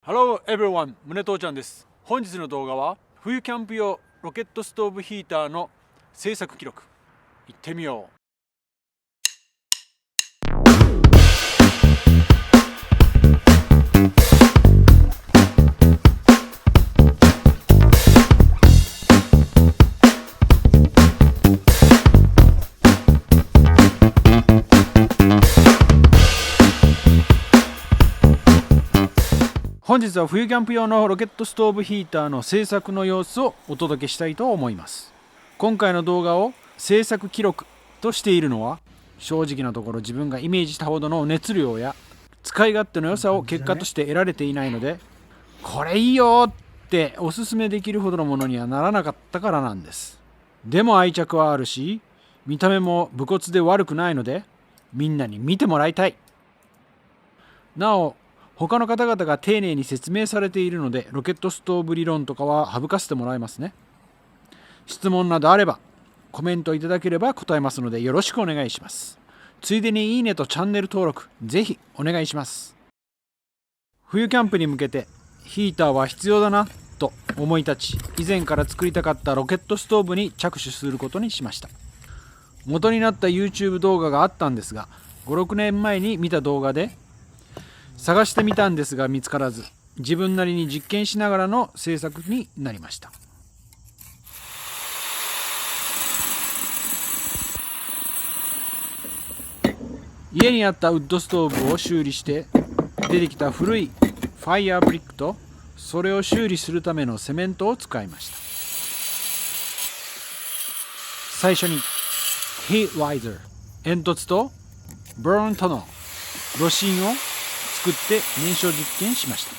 Hello everyone、宗父ちゃんです。本日の動画は冬キャンプ用ロケットストーブヒーターの製作記録。いってみよう。本日は冬キャンプ用のロケットストーブヒーターの製作の様子をお届けしたいと思います。今回の動画を製作記録としているのは、正直なところ自分がイメージしたほどの熱量や使い勝手の良さを結果として得られていないので、これいいよっておすすめできるほどのものにはならなかったからなんです。でも愛着はあるし、見た目も武骨で悪くないので、みんなに見てもらいたい。なお、他の方々が丁寧に説明されているので、ロケットストーブ理論とかは省かせてもらいますね。質問などあればコメントいただければ答えますので、よろしくお願いします。ついでにいいねとチャンネル登録ぜひお願いします。冬キャンプに向けてヒーターは必要だなと思い立ち、以前から作りたかったロケットストーブに着手することにしました。元になった YouTube 動画があったんですが、5、6年前に見た動画で探してみたんですが見つからず、自分なりに実験しながらの制作になりました。家にあったウッドストーブを修理して出てきた古いファイヤーブリックと、それを修理するためのセメントを使いました。最初にヒートライザー、煙突とブーントの炉心を作って燃焼実験しました。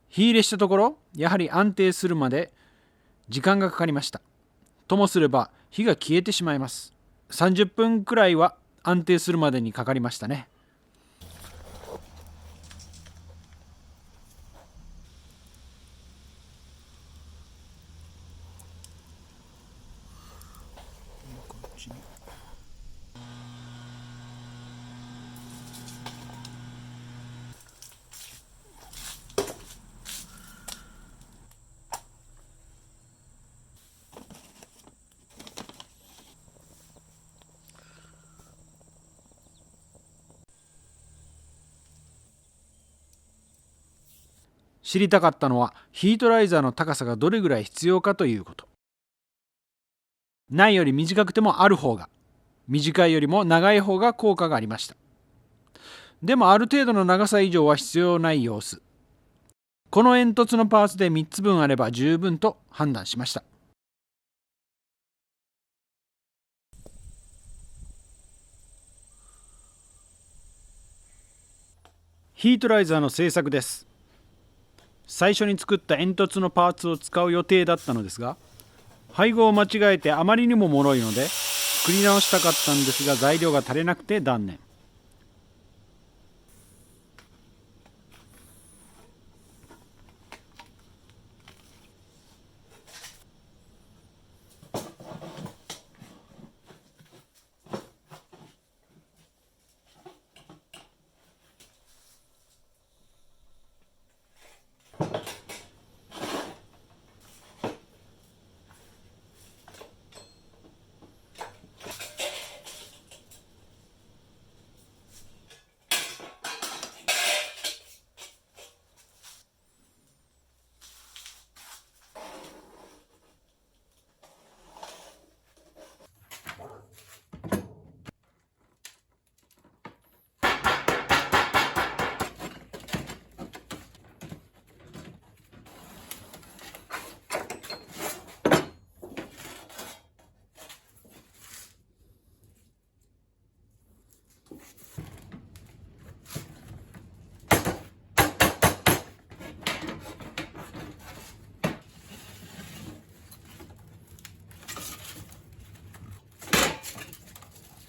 火入れしたところ、やはり安定するまで時間がかかりました。ともすれば火が消えてしまいます。30分くらいは安定するまでにかかりましたね。知りたかったのはヒートライザーの高さがどれぐらい必要かということ。ないより短くてもある方が、短いよりも長い方が効果がありました。でもある程度の長さ以上は必要ない様子。この煙突のパーツで3つ分あれば十分と判断しました。ヒートライザーの製作です。最初に作った煙突のパーツを使う予定だったのですが、配合を間違えてあまりにも脆いので作り直したかったんですが、材料が足りなくて断念。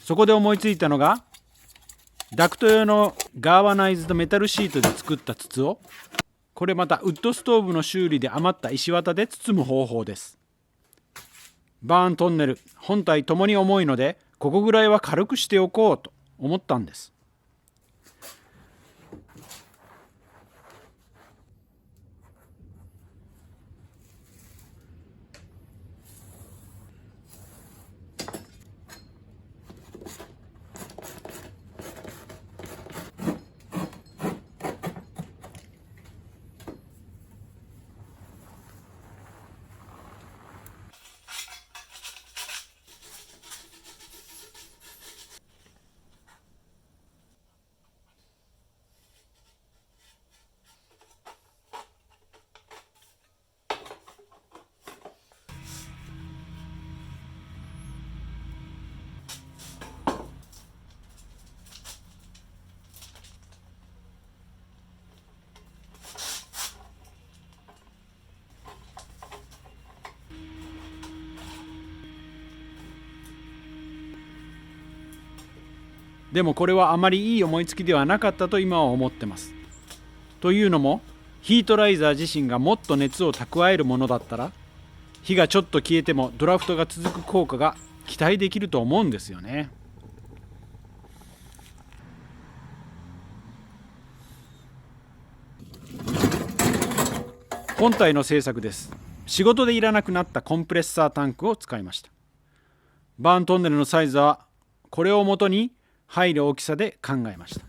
そこで思いついたのが、ダクト用のガーバナイズドメタルシートで作った筒を、これまたウッドストーブの修理で余った石綿で包む方法です。バーントンネル本体ともに重いので、ここぐらいは軽くしておこうと思ったんです。でもこれはあまりいい思いつきではなかったと今は思ってます。というのも、ヒートライザー自身がもっと熱を蓄えるものだったら、火がちょっと消えてもドラフトが続く効果が期待できると思うんですよね。本体の製作です。仕事でいらなくなったコンプレッサータンクを使いました。バーントンネルのサイズはこれをもとに入る大きさで考えました。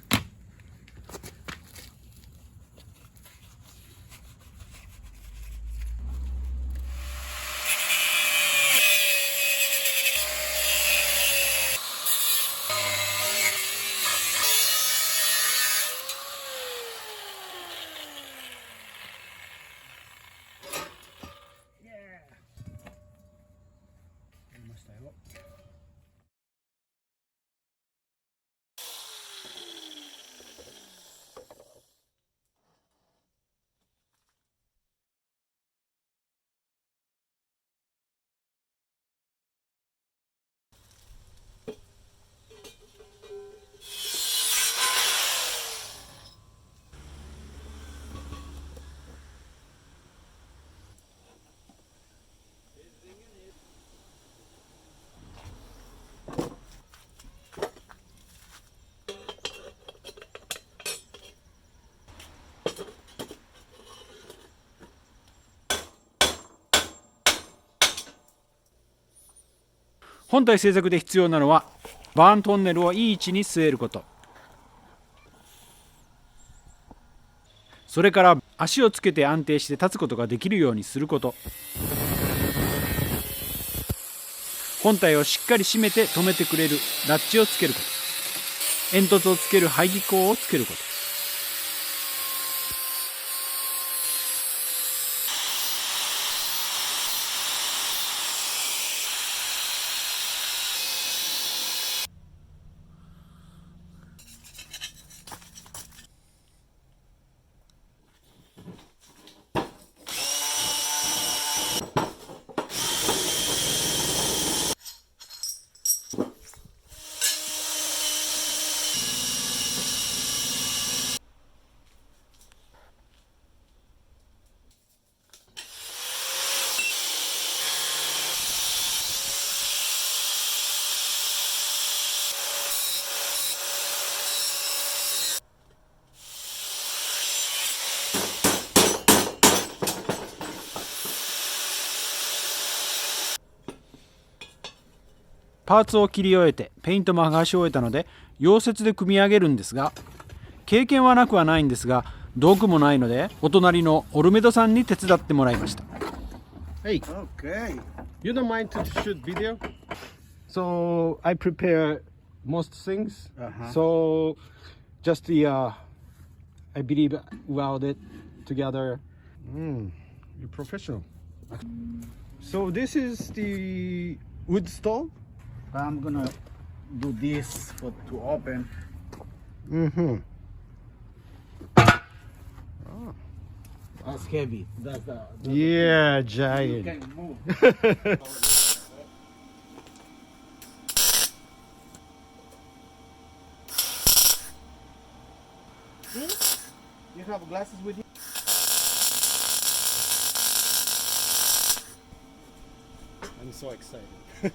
本体製作で必要なのは、バーントンネルをいい位置に据えること、それから足をつけて安定して立つことができるようにすること、本体をしっかり締めて止めてくれるラッチをつけること、煙突をつける排気口をつけること、パーツを切り終えてペイントも剥がし終えたので溶接で組み上げるんですが、経験はなくはないんですが道具もないのでお隣のオルメドさんに手伝ってもらいました。 Hey, Okay. you don't mind to shoot video? So I prepare most things. So just I believe weld it together. You're professional. So this is the wood stove. I'm gonna do this to open. Mm-hmm. That's heavy. That's the Yeah, you giant. can move. You have glasses with you? I'm so excited. There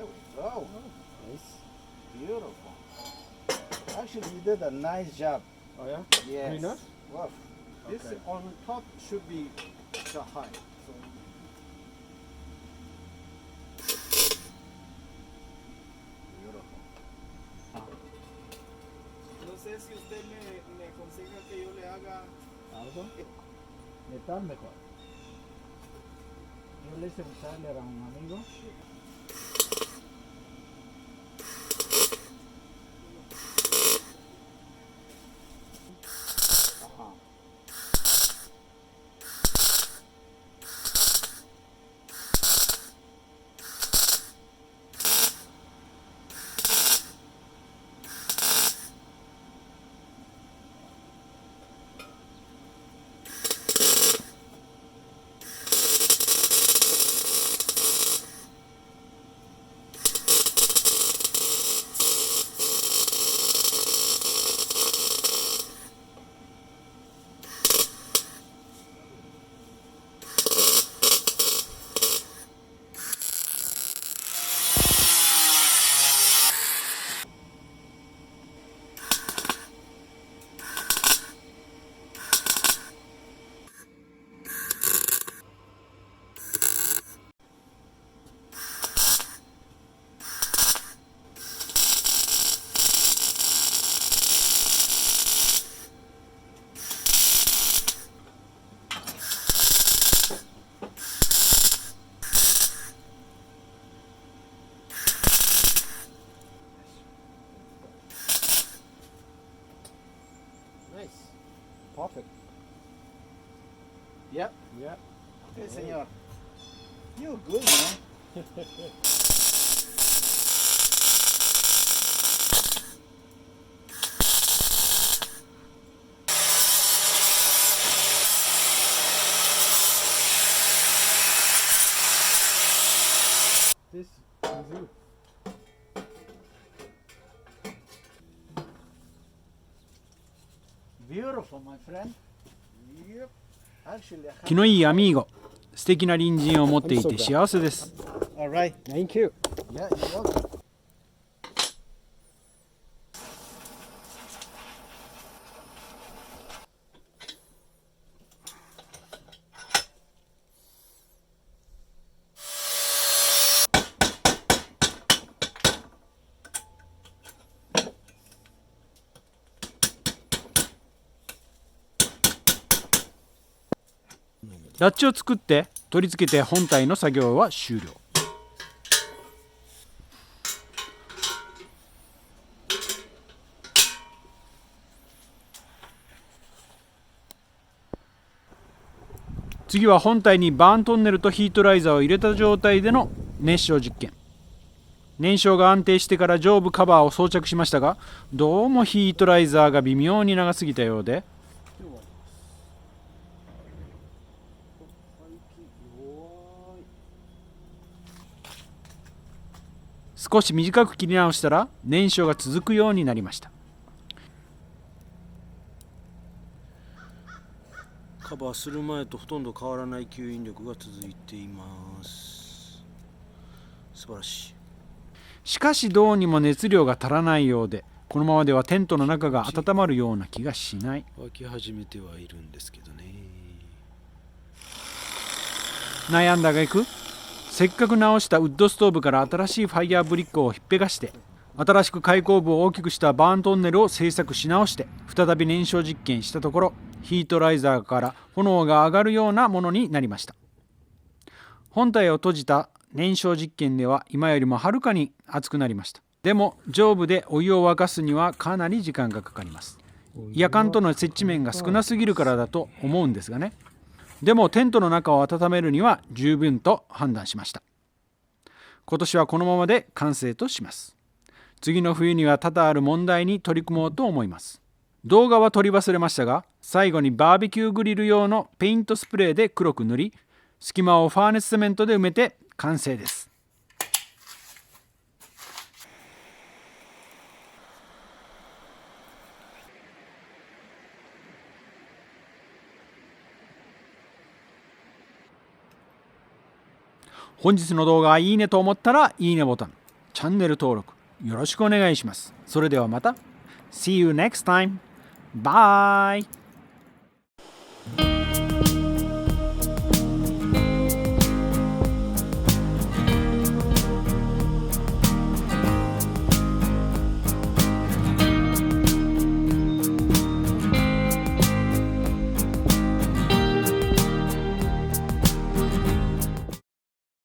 we go. Nice. Beautiful. Actually, you did a nice job. Oh yeah? Yes. Enough? Wow. This Okay. on top should be the high. So Beautiful. No sé si usted me aconseja que yo le haga ¿Algo? Metal mejor. Yo le hice un Tyler a un amigo. Ajá. nice. Perfect. Yep. Yeah. Okay, senor. You're good, man. This is it. Beautiful, my friend. Yep. Actually, I 気のいいアミーゴ、素敵な隣人を持っていて幸せです。 have... All right. Thank you. Yeah, you're welcome. ラッチを作って取り付けて本体の作業は終了。次は本体にバーントンネルとヒートライザーを入れた状態での熱焼実験。燃焼が安定してから上部カバーを装着しましたが、どうもヒートライザーが微妙に長すぎたようで、少し短く切り直したら燃焼が続くようになりました。カバーする前とほとんど変わらない吸引力が続いています。素晴らしい。しかしどうにも熱量が足らないようで、このままではテントの中が温まるような気がしない。湧き始めてはいるんですけどね。悩んだ挙句、せっかく直したウッドストーブから新しいファイヤーブリックをひっぺがして、新しく開口部を大きくしたバーントンネルを製作し直して、再び燃焼実験したところ、ヒートライザーから炎が上がるようなものになりました。本体を閉じた燃焼実験では今よりもはるかに熱くなりました。でも上部でお湯を沸かすにはかなり時間がかかります。夜間との接地面が少なすぎるからだと思うんですがね。でもテントの中を温めるには十分と判断しました。今年はこのままで完成とします。次の冬には多々ある問題に取り組もうと思います。動画は撮り忘れましたが、最後にバーベキューグリル用のペイントスプレーで黒く塗り、隙間をファーネスセメントで埋めて完成です。本日の動画がいいねと思ったらいいねボタン、チャンネル登録よろしくお願いします。それではまた。See you next time. Bye.